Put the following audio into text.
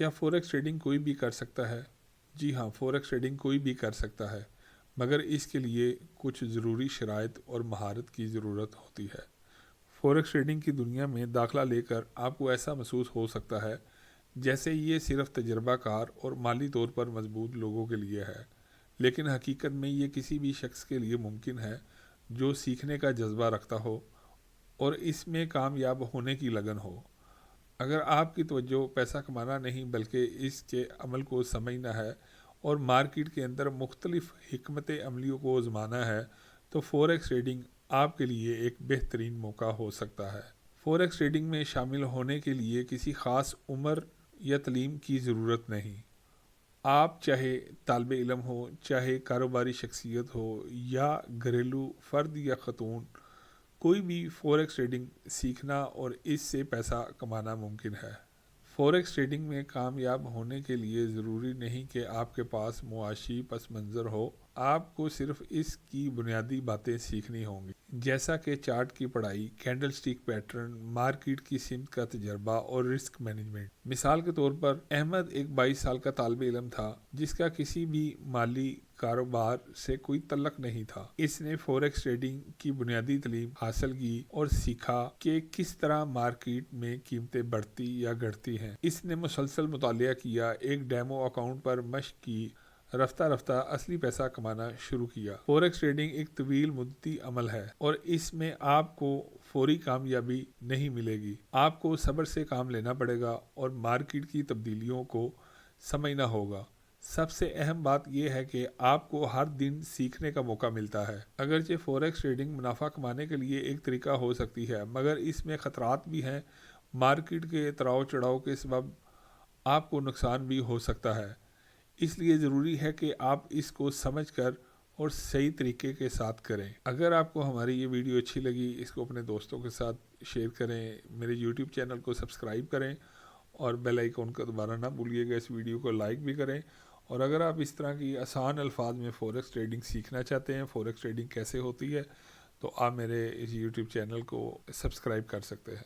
کیا forex trading کوئی بھی کر سکتا ہے؟ جی ہاں، فوریکس ٹریڈنگ کوئی بھی کر سکتا ہے، مگر اس کے لیے کچھ ضروری شرائط اور مہارت کی ضرورت ہوتی ہے۔ فوریکس ٹریڈنگ کی دنیا میں داخلہ لے کر آپ کو ایسا محسوس ہو سکتا ہے جیسے یہ صرف تجربہ کار اور مالی طور پر مضبوط لوگوں کے لیے ہے، لیکن حقیقت میں یہ کسی بھی شخص کے لیے ممکن ہے جو سیکھنے کا جذبہ رکھتا ہو اور اس میں کامیاب ہونے کی لگن ہو۔ اگر آپ کی توجہ پیسہ کمانا نہیں بلکہ اس کے عمل کو سمجھنا ہے اور مارکیٹ کے اندر مختلف حکمت عملیوں کو آزمانا ہے تو فوریکس ٹریڈنگ آپ کے لیے ایک بہترین موقع ہو سکتا ہے۔ فوریکس ٹریڈنگ میں شامل ہونے کے لیے کسی خاص عمر یا تعلیم کی ضرورت نہیں۔ آپ چاہے طالب علم ہو، چاہے کاروباری شخصیت ہو یا گھریلو فرد یا خاتون، کوئی بھی فوریکس ٹریڈنگ سیکھنا اور اس سے پیسہ کمانا ممکن ہے۔ فوریکس ٹریڈنگ میں کامیاب ہونے کے لیے ضروری نہیں کہ آپ کے پاس معاشی پس منظر ہو، آپ کو صرف اس کی بنیادی باتیں سیکھنی ہوں گی، جیسا کہ چارٹ کی پڑھائی، کینڈل سٹک پیٹرن، مارکیٹ کی سمت کا تجربہ اور رسک مینجمنٹ۔ مثال کے طور پر احمد ایک 22 سال کا طالب علم تھا جس کا کسی بھی مالی کاروبار سے کوئی تعلق نہیں تھا۔ اس نے فوریکس ٹریڈنگ کی بنیادی تعلیم حاصل کی اور سیکھا کہ کس طرح مارکیٹ میں قیمتیں بڑھتی یا گھٹتی ہیں۔ اس نے مسلسل مطالعہ کیا، ایک ڈیمو اکاؤنٹ پر مشق کی، رفتہ رفتہ اصلی پیسہ کمانا شروع کیا۔ فوریکس ٹریڈنگ ایک طویل مدتی عمل ہے اور اس میں آپ کو فوری کامیابی نہیں ملے گی۔ آپ کو صبر سے کام لینا پڑے گا اور مارکیٹ کی تبدیلیوں کو سمجھنا ہوگا۔ سب سے اہم بات یہ ہے کہ آپ کو ہر دن سیکھنے کا موقع ملتا ہے۔ اگرچہ فوریکس ٹریڈنگ منافع کمانے کے لیے ایک طریقہ ہو سکتی ہے، مگر اس میں خطرات بھی ہیں۔ مارکیٹ کے اتراؤ چڑھاؤ کے سبب آپ کو نقصان بھی ہو سکتا ہے، اس لیے ضروری ہے کہ آپ اس کو سمجھ کر اور صحیح طریقے کے ساتھ کریں۔ اگر آپ کو ہماری یہ ویڈیو اچھی لگی، اس کو اپنے دوستوں کے ساتھ شیئر کریں، میرے یوٹیوب چینل کو سبسکرائب کریں اور بیل آئیکن کا دوبارہ نہ بھولیے گا، اس ویڈیو کو لائک بھی کریں۔ اور اگر آپ اس طرح کی آسان الفاظ میں فوریکس ٹریڈنگ سیکھنا چاہتے ہیں، فوریکس ٹریڈنگ کیسے ہوتی ہے، تو آپ میرے اس یوٹیوب چینل کو سبسکرائب کر سکتے ہیں۔